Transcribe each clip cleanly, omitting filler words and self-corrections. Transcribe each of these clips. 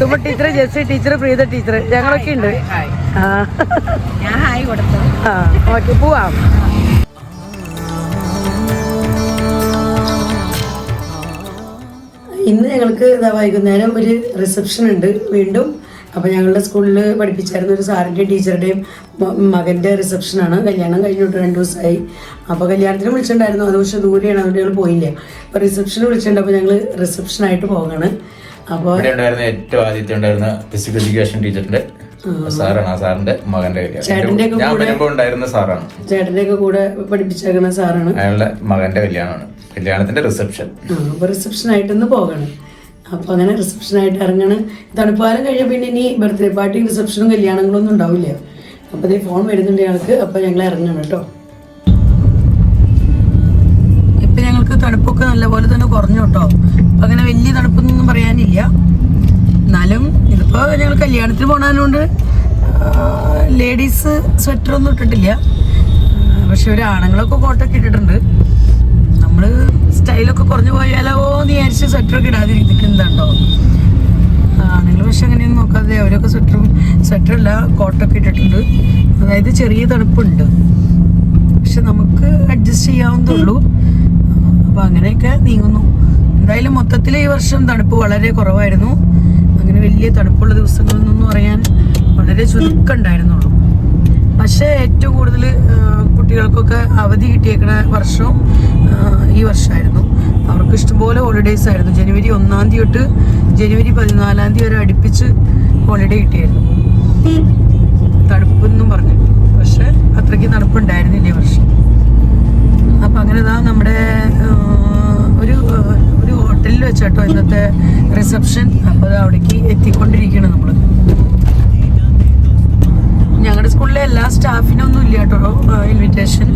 Suma teacher, Jessy teacher, Preetha teacher, ഞങ്ങളൊക്കെ ഉണ്ട്. Okay, പോവാം. ഇന്ന് ഞങ്ങൾക്ക് വൈകുന്നേരം ഒരു റിസപ്ഷൻ ഉണ്ട് വീണ്ടും. അപ്പോൾ ഞങ്ങളുടെ സ്കൂളിൽ പഠിപ്പിച്ചായിരുന്ന ഒരു സാറിൻ്റെയും ടീച്ചറുടെയും മകൻ്റെ റിസപ്ഷനാണ്. കല്യാണം കഴിഞ്ഞിട്ട് 2 ദിവസമായി. അപ്പോൾ കല്യാണത്തിന് വിളിച്ചിട്ടുണ്ടായിരുന്നു, അത് പക്ഷേ ദൂരെയാണ്, അതുകൊണ്ട് ഞങ്ങൾ പോയില്ല. അപ്പോൾ റിസപ്ഷന് വിളിച്ചിട്ടുണ്ട്. അപ്പോൾ ഞങ്ങൾ റിസപ്ഷനായിട്ട് പോകണം. അപ്പോൾ ഏറ്റവും ആദ്യത്തെ ഉണ്ടായിരുന്ന ഫിസിക്കൽ എഡ്യൂക്കേഷൻ ടീച്ചറിന്റെ സാറാണ്, ആ സാറിന്റെ മകന്റെ ചേട്ടന്റെ ഒക്കെ കൂടെ പഠിപ്പിച്ചേക്കുന്ന സാറാണ്. അയാളുടെ മകന്റെ കല്യാണമാണ്, കല്യാണത്തിന്റെ റിസപ്ഷൻ. അപ്പോൾ റിസപ്ഷനായിട്ടൊന്ന് പോകണം. അപ്പോൾ അങ്ങനെ റിസപ്ഷനായിട്ട് ഇറങ്ങണം. തണുപ്പാലം കഴിഞ്ഞ പിന്നെ ഇനി ബർത്ത്ഡേ പാർട്ടി, റിസപ്ഷനും കല്യാണങ്ങളൊന്നും ഉണ്ടാവില്ല. അപ്പോൾ ഈ ഫോൺ വരുന്നുണ്ട് ഞങ്ങൾക്ക്. അപ്പോൾ ഞങ്ങൾ ഇറങ്ങണം കേട്ടോ. ഇപ്പം ഞങ്ങൾക്ക് തണുപ്പൊക്കെ നല്ലപോലെ തന്നെ കുറഞ്ഞു കേട്ടോ. അപ്പം അങ്ങനെ വലിയ തണുപ്പൊന്നും പറയാനില്ല. എന്നാലും ഇതിപ്പോൾ ഞങ്ങൾ കല്യാണത്തിന് പോകാനുകൊണ്ട് ലേഡീസ് സ്വെറ്ററൊന്നും ഇട്ടിട്ടില്ല. പക്ഷെ ഒരു ആണുങ്ങളൊക്കെ കോട്ടൊക്കെ ഇട്ടിട്ടുണ്ട്. നമ്മൾ സ്റ്റൈലൊക്കെ കുറഞ്ഞു പോയാലോ എന്ന് വിചാരിച്ച് സ്വെറ്ററൊക്കെ ഇടാതിരിക്കുന്നുണ്ടോ. ആണുങ്ങൾ പക്ഷെ അങ്ങനെയൊന്നും നോക്കാതെ അവരൊക്കെ സ്വെറ്ററല്ല കോട്ടൊക്കെ ഇട്ടിട്ടുണ്ട്. അതായത് ചെറിയ തണുപ്പുണ്ട്, പക്ഷെ നമുക്ക് അഡ്ജസ്റ്റ് ചെയ്യാവുന്നതുള്ളൂ. അപ്പോൾ അങ്ങനെയൊക്കെ നീങ്ങുന്നു. എന്തായാലും മൊത്തത്തിൽ ഈ വർഷം തണുപ്പ് വളരെ കുറവായിരുന്നു. അങ്ങനെ വലിയ തണുപ്പുള്ള ദിവസങ്ങളൊന്നും പറയാൻ വളരെ ചുരുക്കം ഉണ്ടായിരുന്നുള്ളൂ. പക്ഷേ ഏറ്റവും കൂടുതൽ കുട്ടികൾക്കൊക്കെ അവധി കിട്ടിയേക്കുന്ന വർഷവും ഈ വർഷമായിരുന്നു. അവർക്ക് ഇഷ്ടംപോലെ ഹോളിഡേയ്സ് ആയിരുന്നു. ജനുവരി 1-ാം തീയതി തൊട്ട് ജനുവരി 14-ാം തീയതി വരെ അടുപ്പിച്ച് ഹോളിഡേ കിട്ടിയായിരുന്നു. തണുപ്പെന്നും പറഞ്ഞു, പക്ഷെ അത്രയ്ക്ക് തണുപ്പുണ്ടായിരുന്നില്ല ഈ വർഷം. അപ്പം അങ്ങനെ നമ്മുടെ ഒരു ഹോട്ടലിൽ വെച്ചാട്ടോ ഇന്നത്തെ റിസപ്ഷൻ. അപ്പോൾ അവിടേക്ക് എത്തിക്കൊണ്ടിരിക്കുകയാണ് നമ്മൾ. ഞങ്ങളുടെ സ്കൂളിലെ എല്ലാ സ്റ്റാഫിനൊന്നും ഇല്ല കേട്ടോ ഇൻവിറ്റേഷൻ.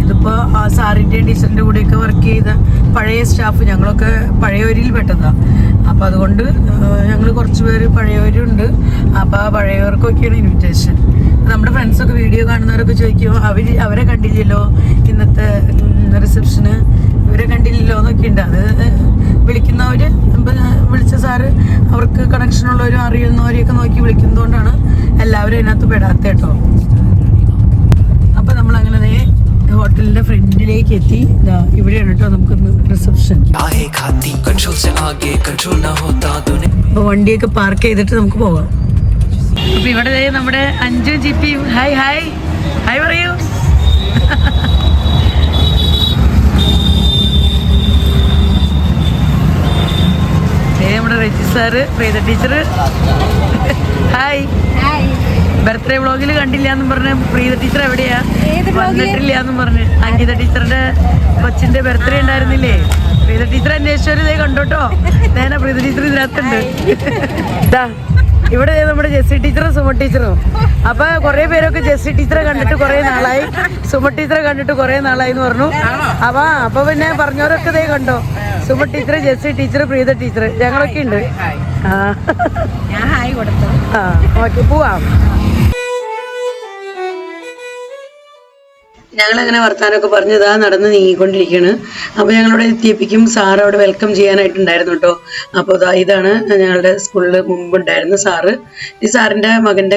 ഇതിപ്പോൾ ആ സാറിൻ്റെയും ടീച്ചറിൻ്റെ കൂടെയൊക്കെ വർക്ക് ചെയ്ത പഴയ സ്റ്റാഫ്, ഞങ്ങളൊക്കെ പഴയവരിൽ പെട്ടതാണ്. അപ്പോൾ അതുകൊണ്ട് ഞങ്ങൾ കുറച്ച് പേര് പഴയവരുണ്ട്. അപ്പോൾ ആ പഴയവർക്കൊക്കെയാണ് ഇൻവിറ്റേഷൻ. നമ്മുടെ ഫ്രണ്ട്സൊക്കെ വീഡിയോ കാണുന്നവരൊക്കെ ചോദിക്കും, അവരെ കണ്ടില്ലല്ലോ ഇന്നത്തെ റിസപ്ഷന്, ഇവരെ കണ്ടില്ലല്ലോ എന്നൊക്കെ ഉണ്ട്. അത് വിളിക്കുന്നവർ, വിളിച്ച സാറ് അവർക്ക് കണക്ഷനുള്ളവരും അറിയുന്നവരെയൊക്കെ നോക്കി വിളിക്കുന്നതുകൊണ്ടാണ് എല്ലാവരും അതിനകത്ത് പെടാത്ത കേട്ടോ. അപ്പം നമ്മളങ്ങനെ ഹോട്ടലിന്റെ ഫ്രണ്ടിലേക്ക് എത്തി. ഇവിടെയാണ് കേട്ടോ നമുക്ക് റിസപ്ഷൻ. അപ്പോൾ വണ്ടിയൊക്കെ പാർക്ക് ചെയ്തിട്ട് നമുക്ക് പോകാം. അപ്പൊ ഇവിടെ നമ്മുടെ 5 ജിപ്പിയും ഹായ് ഹായ് ഹായ് പറയൂ. നമ്മുടെ Reji sir, Preetha teacher hi. Birthday വ്ളോഗിൽ കണ്ടില്ല എന്നും പറഞ്ഞ് പ്രീത ടീച്ചർ എവിടെയാ വന്നിട്ടില്ല എന്നും പറഞ്ഞ്. അങ്കിത ടീച്ചറിന്റെ കൊച്ചിന്റെ ബർത്ത്ഡേ ഉണ്ടായിരുന്നില്ലേ, പ്രീത ടീച്ചർ അന്വേഷിച്ചവര് ഇതേ കണ്ടോട്ടോ. നേരെ പ്രീത ടീച്ചർ ഇതിനകത്തുണ്ട്. ഇവിടെ നമ്മുടെ ജെസ്സി ടീച്ചറും സുമ ടീച്ചറും. അപ്പൊ കുറെ പേരൊക്കെ ജെസ്സി ടീച്ചറെ കണ്ടിട്ട് കുറെ നാളായി, സുമ ടീച്ചറെ കണ്ടിട്ട് കുറെ നാളായി എന്ന് പറഞ്ഞു. അപ്പൊ പിന്നെ പറഞ്ഞവരൊക്കെ ഇതേ കണ്ടോ, Suma teacher, Jessy teacher, Preetha teacher, ഞങ്ങളൊക്കെ ഉണ്ട്. ഓക്കെ, പോവാം. ഞങ്ങളങ്ങനെ വർത്താനമൊക്കെ പറഞ്ഞതാ നടന്ന് നീങ്ങിക്കൊണ്ടിരിക്കുകയാണ്. അപ്പോൾ ഞങ്ങളവിടെ എത്തിയപ്പിക്കും സാറ് അവിടെ വെൽക്കം ചെയ്യാനായിട്ടുണ്ടായിരുന്നു കേട്ടോ. അപ്പോൾ ഇതാണ് ഞങ്ങളുടെ സ്കൂളിൽ മുമ്പുണ്ടായിരുന്ന സാറ്. ഈ സാറിൻ്റെ മകൻ്റെ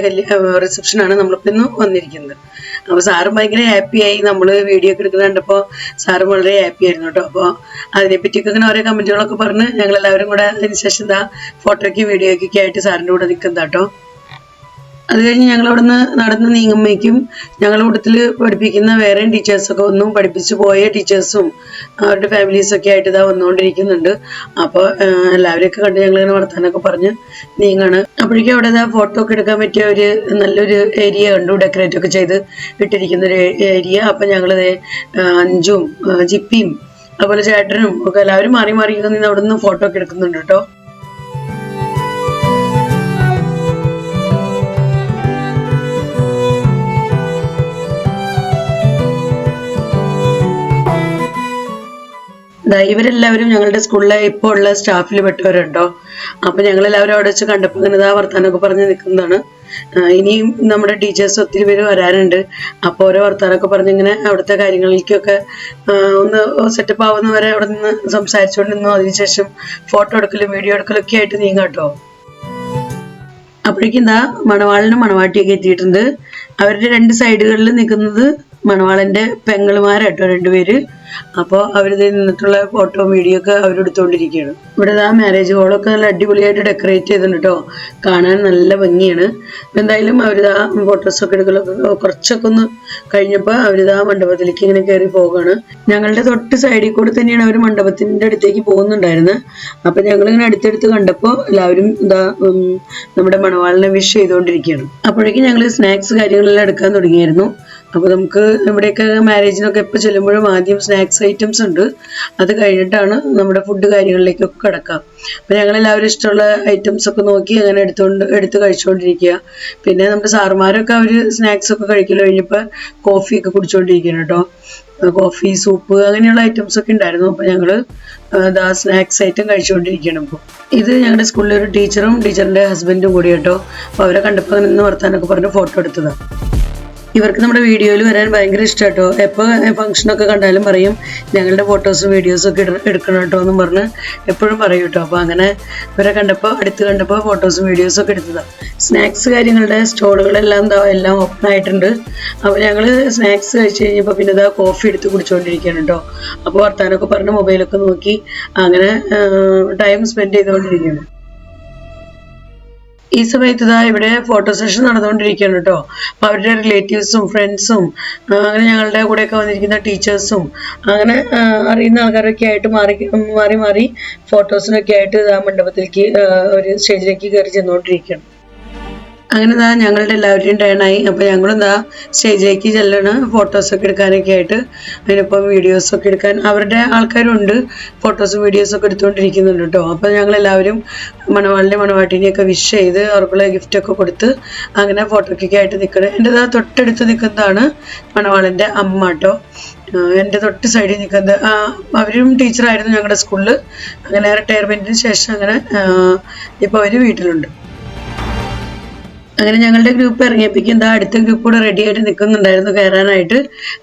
റിസപ്ഷനാണ് നമ്മളിപ്പോൾ ഇന്ന് വന്നിരിക്കുന്നത്. അപ്പോൾ സാറ് ഭയങ്കര ഹാപ്പിയായി. നമ്മൾ വീഡിയോ ഒക്കെ എടുക്കുന്നത് കണ്ടപ്പോൾ സാറ് വളരെ ഹാപ്പി ആയിരുന്നു കേട്ടോ. അപ്പോൾ അതിനെപ്പറ്റിയൊക്കെ ഇങ്ങനെ ഓരോ കമൻറ്റുകളൊക്കെ പറഞ്ഞ് ഞങ്ങളെല്ലാവരും കൂടെ അതിനുശേഷം ഫോട്ടോയ്ക്കും വീഡിയോയ്ക്കൊക്കെ ആയിട്ട് സാറിൻ്റെ കൂടെ നിൽക്കുന്നതാ കേട്ടോ. അത് കഴിഞ്ഞ് ഞങ്ങളവിടെ നിന്ന് നടന്ന് നീങ്ങുമ്പോഴേക്കും ഞങ്ങളുടെ കൂട്ടത്തിൽ പഠിപ്പിക്കുന്ന വേറെയും ടീച്ചേഴ്സൊക്കെ ഒന്നും പഠിപ്പിച്ചു പോയ ടീച്ചേഴ്സും അവരുടെ ഫാമിലീസൊക്കെ ആയിട്ട് ഇതാ വന്നുകൊണ്ടിരിക്കുന്നുണ്ട്. അപ്പോൾ എല്ലാവരെയൊക്കെ കണ്ട് ഞങ്ങളിങ്ങനെ വർത്താനൊക്കെ പറഞ്ഞ് നീങ്ങാണ്. അപ്പോഴേക്കും അവിടെ ഫോട്ടോ ഒക്കെ എടുക്കാൻ പറ്റിയ ഒരു നല്ലൊരു ഏരിയ കണ്ടു, ഡെക്കറേറ്റ് ഒക്കെ ചെയ്ത് ഇട്ടിരിക്കുന്ന ഒരു ഏരിയ. അപ്പം ഞങ്ങളത് 5ഉം ജിപ്പിയും അതുപോലെ ചേട്ടനും ഒക്കെ എല്ലാവരും മാറി മാറി നിന്ന് അവിടെ നിന്ന് ഫോട്ടോ ഒക്കെ എടുക്കുന്നുണ്ട് കേട്ടോ. ഇവരെല്ലാവരും ഞങ്ങളുടെ സ്കൂളിലെ ഇപ്പോൾ ഉള്ള സ്റ്റാഫിൽ പെട്ടവരുണ്ടോ. അപ്പൊ ഞങ്ങളെല്ലാവരും അവിടെ വെച്ച് കണ്ടപ്പോൾ ഇങ്ങനെ വർത്താനമൊക്കെ പറഞ്ഞ് നിൽക്കുന്നതാണ്. ഇനിയും നമ്മുടെ ടീച്ചേഴ്സ് ഒത്തിരി പേര് വരാനുണ്ട്. അപ്പോൾ ഓരോ വർത്താനമൊക്കെ പറഞ്ഞിങ്ങനെ അവിടുത്തെ കാര്യങ്ങളിലേക്കൊക്കെ ഒന്ന് സെറ്റപ്പ് ആവുന്നവരെ അവിടെ നിന്ന് സംസാരിച്ചുകൊണ്ടിരുന്നു. അതിനുശേഷം ഫോട്ടോ എടുക്കലും വീഡിയോ എടുക്കലും ഒക്കെ ആയിട്ട് നീങ്ങാട്ടോ. അപ്പോഴേക്കും എന്താ മണവാളനും മണവാട്ടിയൊക്കെ എത്തിയിട്ടുണ്ട്. അവരുടെ 2 സൈഡുകളിൽ നിൽക്കുന്നത് മണവാളന്റെ പെങ്ങളുമാരാട്ടോ 2 പേര്. അപ്പോൾ അവരിത് നിന്നിട്ടുള്ള ഫോട്ടോ വീഡിയോ ഒക്കെ അവരെടുത്തുകൊണ്ടിരിക്കുകയാണ്. ഇവിടെ മാരേജ് ഹോളൊക്കെ നല്ല അടിപൊളിയായിട്ട് ഡെക്കറേറ്റ് ചെയ്തിട്ടുണ്ട് കേട്ടോ. കാണാൻ നല്ല ഭംഗിയാണ്. എന്തായാലും അവരിതാ ഫോട്ടോസൊക്കെ എടുക്കലൊക്കെ കുറച്ചൊക്കെ ഒന്ന് കഴിഞ്ഞപ്പോൾ അവരിതാ മണ്ഡപത്തിലേക്ക് ഇങ്ങനെ കയറി പോവുകയാണ്. ഞങ്ങളുടെ തൊട്ട് സൈഡിൽ കൂടെ തന്നെയാണ് അവർ മണ്ഡപത്തിൻ്റെ അടുത്തേക്ക് പോകുന്നുണ്ടായിരുന്നത്. അപ്പം ഞങ്ങളിങ്ങനെ അടുത്തടുത്ത് കണ്ടപ്പോൾ എല്ലാവരും നമ്മുടെ മണവാളിനെ വിഷ് ചെയ്തുകൊണ്ടിരിക്കുകയാണ്. അപ്പോഴേക്കും ഞങ്ങൾ സ്നാക്സ് കാര്യങ്ങളെല്ലാം എടുക്കാൻ തുടങ്ങിയായിരുന്നു. അപ്പോൾ നമുക്ക് ഇവിടെയൊക്കെ മാരേജിനൊക്കെ എപ്പോൾ ചെല്ലുമ്പോഴും ആദ്യം സ്നാക്സ് ഐറ്റംസ് ഉണ്ട്, അത് കഴിഞ്ഞിട്ടാണ് നമ്മുടെ ഫുഡ് കാര്യങ്ങളിലേക്കൊക്കെ കിടക്കാം. അപ്പോൾ ഞങ്ങളെല്ലാവരും ഇഷ്ടമുള്ള ഐറ്റംസ് ഒക്കെ നോക്കി അങ്ങനെ എടുത്ത് കഴിച്ചുകൊണ്ടിരിക്കുക. പിന്നെ നമ്മുടെ സാറുമാരൊക്കെ അവർ സ്നാക്സ് ഒക്കെ കഴിക്കൽ കഴിഞ്ഞപ്പോൾ കോഫിയൊക്കെ കുടിച്ചുകൊണ്ടിരിക്കുകയാണ് കേട്ടോ. കോഫി, സൂപ്പ് അങ്ങനെയുള്ള ഐറ്റംസ് ഒക്കെ ഉണ്ടായിരുന്നു. അപ്പോൾ ഞങ്ങൾ സ്നാക്സ് ഐറ്റം കഴിച്ചുകൊണ്ടിരിക്കുകയാണ്. ഇപ്പോൾ ഇത് ഞങ്ങളുടെ സ്കൂളിലെ ഒരു ടീച്ചറും ടീച്ചറിൻ്റെ ഹസ്ബൻഡും കൂടി കേട്ടോ. അപ്പോൾ അവരെ കണ്ടപ്പോൾ അങ്ങനെ നിന്ന് വർത്താനൊക്കെ പറഞ്ഞ് ഫോട്ടോ എടുത്തതാണ്. ഇവർക്ക് നമ്മുടെ വീഡിയോയിൽ വരാൻ ഭയങ്കര ഇഷ്ടം കേട്ടോ. എപ്പോൾ ഫംഗ്ഷനൊക്കെ കണ്ടാലും പറയും ഞങ്ങളുടെ ഫോട്ടോസും വീഡിയോസും ഒക്കെ എടുക്കണം കേട്ടോ എന്നും പറഞ്ഞ് എപ്പോഴും പറയും കേട്ടോ. അപ്പോൾ അങ്ങനെ ഇവരെ അടുത്ത് കണ്ടപ്പോൾ ഫോട്ടോസും വീഡിയോസും ഒക്കെ എടുത്തതാണ്. സ്നാക്സ് കാര്യങ്ങളുടെ സ്റ്റോളുകളെല്ലാം എല്ലാം ഓപ്പൺ ആയിട്ടുണ്ട്. അപ്പോൾ ഞങ്ങൾ സ്നാക്സ് കഴിച്ച് കഴിഞ്ഞപ്പോൾ പിന്നെ കോഫി എടുത്ത് കുടിച്ചുകൊണ്ടിരിക്കുകയാണ് കേട്ടോ. അപ്പോൾ വർത്താനമൊക്കെ പറഞ്ഞ് മൊബൈലൊക്കെ നോക്കി അങ്ങനെ ടൈം സ്പെൻഡ് ചെയ്തുകൊണ്ടിരിക്കുകയാണ്. ഈ സമയത്ത് ഇവിടെ ഫോട്ടോ സെഷൻ നടന്നുകൊണ്ടിരിക്കുകയാണ് കേട്ടോ. അപ്പോൾ അവരുടെ റിലേറ്റീവ്സും ഫ്രണ്ട്സും അങ്ങനെ ഞങ്ങളുടെ കൂടെയൊക്കെ വന്നിരിക്കുന്ന ടീച്ചേഴ്സും അങ്ങനെ അറിയുന്ന ആൾക്കാരൊക്കെ ആയിട്ട് മാറി ഫോട്ടോസിനൊക്കെ ആയിട്ട് മണ്ഡപത്തിലേക്ക് ഒരു സ്റ്റേജിലേക്ക് കയറി ചെന്നുകൊണ്ടിരിക്കുകയാണ്. അങ്ങനെ ഞങ്ങളുടെ എല്ലാവരുടെയും ടേണായി. അപ്പോൾ ഞങ്ങളും സ്റ്റേജിലേക്ക് ചെല്ലണം ഫോട്ടോസൊക്കെ എടുക്കാനൊക്കെ ആയിട്ട്. അതിനൊപ്പം വീഡിയോസൊക്കെ എടുക്കാൻ അവരുടെ ആൾക്കാരുണ്ട്, ഫോട്ടോസും വീഡിയോസൊക്കെ എടുത്തുകൊണ്ടിരിക്കുന്നുണ്ട് കേട്ടോ. അപ്പോൾ ഞങ്ങളെല്ലാവരും മണവാളിനെ മണവാട്ടിനെയൊക്കെ വിഷ് ചെയ്ത് അവർക്കുള്ള ഗിഫ്റ്റൊക്കെ കൊടുത്ത് അങ്ങനെ ഫോട്ടോക്കൊക്കെ ആയിട്ട് നിൽക്കണം. എൻ്റെ തൊട്ടടുത്ത് നിൽക്കുന്നതാണ് മണവാളിൻ്റെ അമ്മ കേട്ടോ. എൻ്റെ തൊട്ട് സൈഡിൽ നിൽക്കുന്നത് അവരും ടീച്ചറായിരുന്നു ഞങ്ങളുടെ സ്കൂളിൽ. അങ്ങനെ റിട്ടയർമെൻറ്റിന് ശേഷം അങ്ങനെ ഇപ്പോൾ അവർ വീട്ടിലുണ്ട്. അങ്ങനെ ഞങ്ങളുടെ ഗ്രൂപ്പ് ഇറങ്ങിയപ്പോഴേക്കും അടുത്ത ഗ്രൂപ്പ് കൂടെ റെഡി ആയിട്ട് നിൽക്കുന്നുണ്ടായിരുന്നു കയറാനായിട്ട്.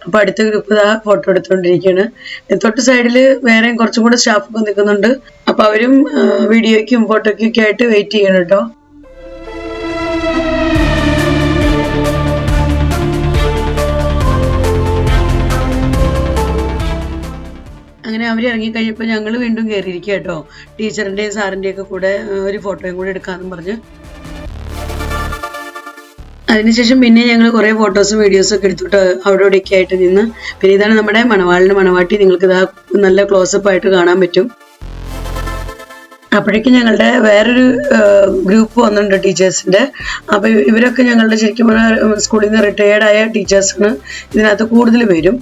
അപ്പോൾ അടുത്ത ഗ്രൂപ്പ് ഫോട്ടോ എടുത്തുകൊണ്ടിരിക്കുകയാണ്. തൊട്ട് സൈഡിൽ വേറെയും കുറച്ചും കൂടെ സ്റ്റാഫൊക്കെ നിൽക്കുന്നുണ്ട്. അപ്പോൾ അവരും വീഡിയോയ്ക്കും ഫോട്ടോയ്ക്കൊക്കെ ആയിട്ട് വെയിറ്റ് ചെയ്യണം കേട്ടോ. അങ്ങനെ അവർ ഇറങ്ങിക്കഴിഞ്ഞപ്പോൾ ഞങ്ങൾ വീണ്ടും കയറിയിരിക്കുക കേട്ടോ. ടീച്ചറിൻ്റെയും സാറിൻ്റെയൊക്കെ കൂടെ ഒരു ഫോട്ടോയും കൂടെ എടുക്കാമെന്ന് പറഞ്ഞ് അതിനുശേഷം പിന്നെ ഞങ്ങൾ കുറേ ഫോട്ടോസും വീഡിയോസും ഒക്കെ എടുത്തിട്ട് അവിടെ ഇവിടെയൊക്കെ ആയിട്ട് നിന്ന്. പിന്നെ ഇതാണ് നമ്മുടെ മണവാളിൻ്റെ മണവാട്ടി. നിങ്ങൾക്ക് നല്ല ക്ലോസപ്പ് ആയിട്ട് കാണാൻ പറ്റും. അപ്പോഴേക്കും ഞങ്ങളുടെ വേറൊരു ഗ്രൂപ്പ് വന്നിട്ടുണ്ട് ടീച്ചേഴ്സിൻ്റെ. അപ്പോൾ ഇവരൊക്കെ ഞങ്ങളുടെ ശരിക്കും പറഞ്ഞാൽ സ്കൂളിൽ നിന്ന് റിട്ടയേർഡായ ടീച്ചേഴ്സാണ് ഇതിനകത്ത് കൂടുതൽ പേരും.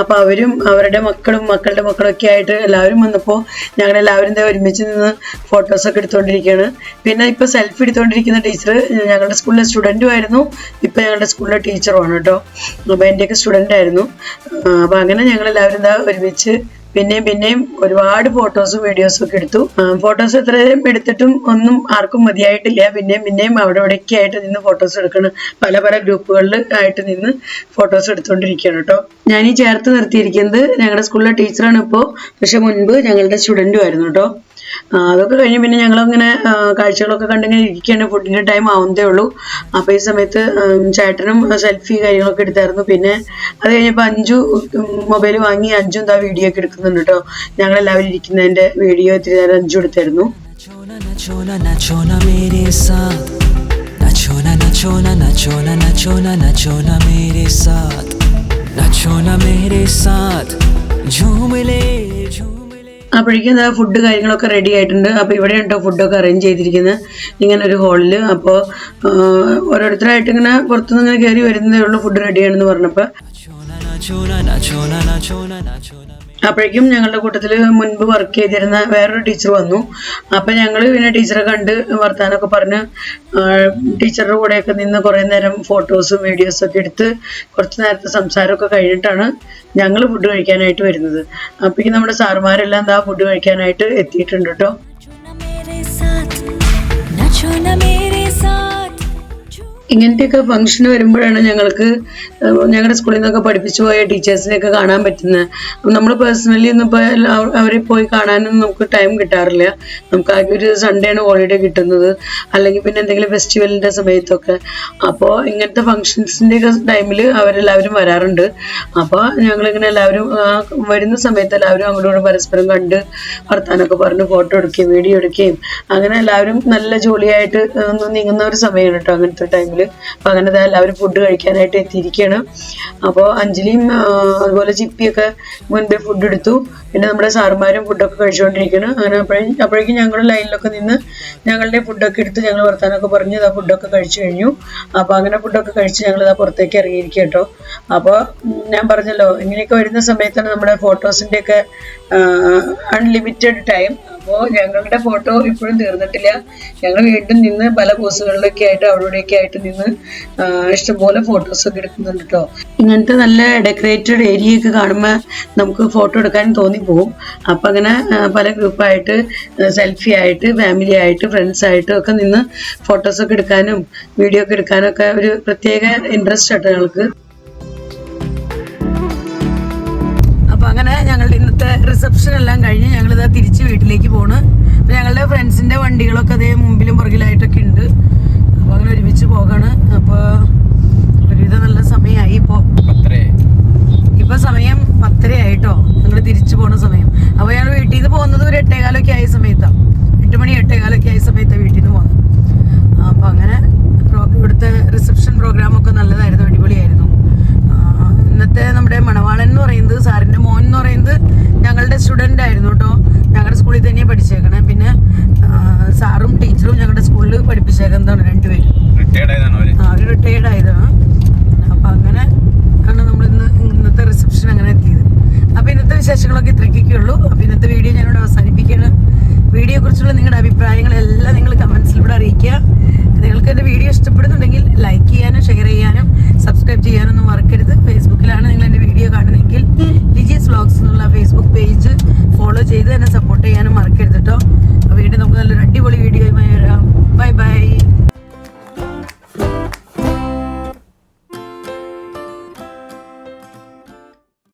അപ്പോൾ അവരും അവരുടെ മക്കളുടെ മക്കളൊക്കെ ആയിട്ട് എല്ലാവരും വന്നപ്പോൾ ഞങ്ങളെല്ലാവരും ഒരുമിച്ച് നിന്ന് ഫോട്ടോസൊക്കെ എടുത്തുകൊണ്ടിരിക്കുകയാണ്. പിന്നെ ഇപ്പോൾ സെൽഫി എടുത്തുകൊണ്ടിരിക്കുന്ന ടീച്ചർ ഞങ്ങളുടെ സ്കൂളിലെ സ്റ്റുഡൻറ്റും ആയിരുന്നു, ഇപ്പോൾ ഞങ്ങളുടെ സ്കൂളിലെ ടീച്ചറുമാണ് കേട്ടോ. അപ്പോൾ എൻ്റെയൊക്കെ സ്റ്റുഡൻ്റ് ആയിരുന്നു. അപ്പോൾ അങ്ങനെ ഞങ്ങളെല്ലാവരും ഒരുമിച്ച് പിന്നെയും ഒരുപാട് ഫോട്ടോസും വീഡിയോസും ഒക്കെ എടുത്തു. ഫോട്ടോസ് എത്രയും എടുത്തിട്ടും ഒന്നും ആർക്കും മതിയായിട്ടില്ല. പിന്നെയും അവിടെ ഇവിടെയൊക്കെ ആയിട്ട് നിന്ന് ഫോട്ടോസ് എടുക്കണം. പല ഗ്രൂപ്പുകളിൽ ആയിട്ട് നിന്ന് ഫോട്ടോസ് എടുത്തുകൊണ്ടിരിക്കുകയാണ് കേട്ടോ. ഞാൻ ഈ ചേർത്ത് നിർത്തിയിരിക്കുന്നത് ഞങ്ങളുടെ സ്കൂളിലെ ടീച്ചറാണ് ഇപ്പോൾ, പക്ഷെ മുൻപ് ഞങ്ങളുടെ സ്റ്റുഡൻറ്റും ആയിരുന്നു കേട്ടോ. അതൊക്കെ കഴിഞ്ഞ് പിന്നെ ഞങ്ങളങ്ങനെ കാഴ്ചകളൊക്കെ കണ്ടിങ്ങനെ ഇരിക്കുകയാണ്. ഫുഡിൻ്റെ ടൈം ആവുന്നതേ ഉള്ളൂ. അപ്പോൾ ഈ സമയത്ത് ചേട്ടനും സെൽഫി കാര്യങ്ങളൊക്കെ എടുത്തായിരുന്നു. പിന്നെ അത് കഴിഞ്ഞപ്പോൾ അഞ്ചു മൊബൈൽ വാങ്ങി അഞ്ചും വീഡിയോ ഒക്കെ എടുക്കുന്നുണ്ട് കേട്ടോ. ഞങ്ങളെല്ലാവരും ഇരിക്കുന്നതിൻ്റെ വീഡിയോ ഇത്തിരി നേരം അഞ്ചു എടുത്തായിരുന്നു. അപ്പോഴേക്കും ഫുഡ് കാര്യങ്ങളൊക്കെ റെഡി ആയിട്ടുണ്ട്. അപ്പോൾ ഇവിടെ ഉണ്ടോ ഫുഡൊക്കെ അറേഞ്ച് ചെയ്തിരിക്കുന്നത് ഇങ്ങനെ ഒരു ഹോളിൽ. അപ്പോൾ ഓരോരുത്തരായിട്ട് ഇങ്ങനെ പുറത്തുനിന്ന് ഇങ്ങനെ കയറി വരുന്നതേ ഉള്ളൂ ഫുഡ് റെഡിയാണെന്ന് പറഞ്ഞപ്പോൾ. അപ്പോഴേക്കും ഞങ്ങളുടെ കൂട്ടത്തിൽ മുൻപ് വർക്ക് ചെയ്തിരുന്ന വേറൊരു ടീച്ചർ വന്നു. അപ്പം ഞങ്ങൾ പിന്നെ ടീച്ചറെ കണ്ട് വർത്താനമൊക്കെ പറഞ്ഞ് ടീച്ചറുടെ കൂടെയൊക്കെ നിന്ന് കുറേ നേരം ഫോട്ടോസും വീഡിയോസും ഒക്കെ എടുത്ത് കുറച്ച് നേരത്തെ സംസാരമൊക്കെ കഴിഞ്ഞിട്ടാണ് ഞങ്ങൾ ഫുഡ് കഴിക്കാനായിട്ട് വരുന്നത്. അപ്പോഴേക്കും നമ്മുടെ സാറുമാരെല്ലാം ഫുഡ് കഴിക്കാനായിട്ട് എത്തിയിട്ടുണ്ട് കേട്ടോ. ഇങ്ങനത്തെയൊക്കെ ഫംഗ്ഷൻ വരുമ്പോഴാണ് ഞങ്ങൾക്ക് ഞങ്ങളുടെ സ്കൂളിൽ നിന്നൊക്കെ പഠിപ്പിച്ചു പോയ ടീച്ചേഴ്സിനെയൊക്കെ കാണാൻ പറ്റുന്നത്. നമ്മൾ പേഴ്സണലി ഒന്നും ഇപ്പോൾ അവരെ പോയി കാണാനൊന്നും നമുക്ക് ടൈം കിട്ടാറില്ല. നമുക്ക് ആകെ ഒരു സൺഡേ ആണ് ഹോളിഡേ കിട്ടുന്നത്, അല്ലെങ്കിൽ പിന്നെ എന്തെങ്കിലും ഫെസ്റ്റിവലിൻ്റെ സമയത്തൊക്കെ. അപ്പോൾ ഇങ്ങനത്തെ ഫങ്ഷൻസിൻ്റെയൊക്കെ ടൈമിൽ അവരെല്ലാവരും വരാറുണ്ട്. അപ്പോൾ ഞങ്ങളിങ്ങനെ എല്ലാവരും വരുന്ന സമയത്ത് എല്ലാവരും അങ്ങോട്ടും പരസ്പരം കണ്ട് വർത്താനമൊക്കെ പറഞ്ഞ് ഫോട്ടോ എടുക്കുകയും വീഡിയോ എടുക്കുകയും അങ്ങനെ എല്ലാവരും നല്ല ജോളിയായിട്ട് നീങ്ങുന്ന ഒരു സമയമാണ് കേട്ടോ അങ്ങനത്തെ ടൈമിൽ. അപ്പം അങ്ങനെ എല്ലാവരും ഫുഡ് കഴിക്കാനായിട്ട് എത്തിയിരിക്കുകയാണ്. അപ്പോൾ അഞ്ജലിയും അതുപോലെ ചിപ്പിയൊക്കെ മുൻപേ ഫുഡ് എടുത്തു. പിന്നെ നമ്മുടെ സാറുമാരും ഫുഡൊക്കെ കഴിച്ചുകൊണ്ടിരിക്കുകയാണ്. അങ്ങനെ അപ്പോഴേക്കും ഞങ്ങൾ ലൈനിലൊക്കെ നിന്ന് ഞങ്ങളുടെ ഫുഡൊക്കെ എടുത്ത് ഞങ്ങൾ വർത്താനമൊക്കെ പറഞ്ഞ് ഇതാ ഫുഡൊക്കെ കഴിച്ചു കഴിഞ്ഞു. അപ്പോൾ അങ്ങനെ ഫുഡൊക്കെ കഴിച്ച് ഞങ്ങൾ ഇതാ പുറത്തേക്ക് ഇറങ്ങിയിരിക്കുക കേട്ടോ. അപ്പോൾ ഞാൻ പറഞ്ഞല്ലോ ഇങ്ങനെയൊക്കെ വരുന്ന സമയത്താണ് നമ്മുടെ ഫോട്ടോസിൻ്റെയൊക്കെ അൺലിമിറ്റഡ് ടൈം. അപ്പോൾ ഞങ്ങളുടെ ഫോട്ടോ ഇപ്പോഴും തീർന്നിട്ടില്ല. ഞങ്ങൾ വീണ്ടും നിന്ന് പല പോസുകളിലൊക്കെ ആയിട്ട് അവിടെയൊക്കെ ആയിട്ട് നിന്ന് ഇഷ്ടംപോലെ ഫോട്ടോസൊക്കെ എടുക്കുന്നുണ്ട് കേട്ടോ. ഇങ്ങനത്തെ നല്ല ഡെക്കറേറ്റഡ് ഏരിയയൊക്കെ കാണുമ്പോൾ നമുക്ക് ഫോട്ടോ എടുക്കാൻ തോന്നിപ്പോവും. അപ്പം അങ്ങനെ പല ഗ്രൂപ്പായിട്ട് സെൽഫി ആയിട്ട് ഫാമിലി ആയിട്ട് ഫ്രണ്ട്സ് ആയിട്ടും ഒക്കെ നിന്ന് ഫോട്ടോസൊക്കെ എടുക്കാനും വീഡിയോ ഒക്കെ എടുക്കാനും ഒക്കെ ഒരു പ്രത്യേക ഇൻട്രസ്റ്റ് ആട്ടോ ഞങ്ങൾക്ക്. അപ്പോൾ അങ്ങനെ ഞങ്ങളുടെ ഇന്നത്തെ റിസപ്ഷൻ എല്ലാം കഴിഞ്ഞ് ഞങ്ങളിതാ തിരിച്ച് വീട്ടിലേക്ക് പോണ്. അപ്പോൾ ഞങ്ങളുടെ ഫ്രണ്ട്സിൻ്റെ വണ്ടികളൊക്കെ അതേ മുമ്പിലും പുറകിലായിട്ടൊക്കെ ഉണ്ട്. അപ്പോൾ അങ്ങനെ ഒരുമിച്ച് പോകാണ്. അപ്പോൾ ഒരുവിധം നല്ല സമയമായി. ഇപ്പോൾ സമയം 10:30 ആയിട്ടോ ഞങ്ങൾ തിരിച്ചു പോകുന്ന സമയം. അപ്പോൾ ഞങ്ങൾ വീട്ടിൽ നിന്ന് പോകുന്നത് ഒരു 8:15 ആയ സമയത്താണ്. 8 മണി 8:15 ആയ സമയത്താണ് വീട്ടിൽ നിന്ന് പോകുന്നത്. അപ്പോൾ അങ്ങനെ ഇവിടുത്തെ റിസപ്ഷൻ പ്രോഗ്രാമൊക്കെ നല്ലതായിരുന്നു, അടിപൊളിയായിരുന്നു. ഇന്നത്തെ നമ്മുടെ മണവാളൻ എന്ന് പറയുന്നത് സാറിൻ്റെ മോൻ എന്ന് പറയുന്നത് ഞങ്ങളുടെ സ്റ്റുഡൻ്റ് ആയിരുന്നു കേട്ടോ. ഞങ്ങളുടെ സ്കൂളിൽ തന്നെയാണ് പഠിച്ചേക്കണേ. പിന്നെ സാറും ടീച്ചറും ഞങ്ങളുടെ സ്കൂളിൽ പഠിപ്പിച്ചേക്കുന്നതാണ് രണ്ടുപേരും. അവർ റിട്ടയേർഡ് ആയതാണ്. അപ്പം അങ്ങനെ ആണ് നമ്മൾ ഇന്നത്തെ റിസപ്ഷൻ അങ്ങനെ എത്തിയത്. അപ്പോൾ ഇന്നത്തെ വിശേഷങ്ങളൊക്കെ ഇത്രയ്ക്കൊക്കെ ഉള്ളൂ. അപ്പോൾ ഇന്നത്തെ വീഡിയോ ഞാനിവിടെ അവസാനിപ്പിക്കുകയാണ്. വീഡിയോയെക്കുറിച്ചുള്ള നിങ്ങളുടെ അഭിപ്രായങ്ങളെല്ലാം നിങ്ങൾ കമൻസിലൂടെ അറിയിക്കുക. നിങ്ങൾക്ക് എൻ്റെ വീഡിയോ ഇഷ്ടപ്പെടുന്നുണ്ടെങ്കിൽ ലൈക്ക് ചെയ്യാനും ഷെയർ ചെയ്യാനും സബ്സ്ക്രൈബ് ചെയ്യാനൊന്നും മറക്കരുത്. ഫേസ്ബുക്കിലാണ് നിങ്ങൾ എൻ്റെ വീഡിയോ കാണുന്നതെങ്കിൽ ലിജീസ് വ്ലോഗ്സ് എന്നുള്ള ഫേസ്ബുക്ക് പേജ് ഫോളോ ചെയ്ത് എന്നെ സപ്പോർട്ട് ചെയ്യാനും മറക്കരുത് കേട്ടോ. വീണ്ടും നമുക്ക് നല്ലൊരു അടിപൊളി വീഡിയോയുമായി വരാം. Bye bye.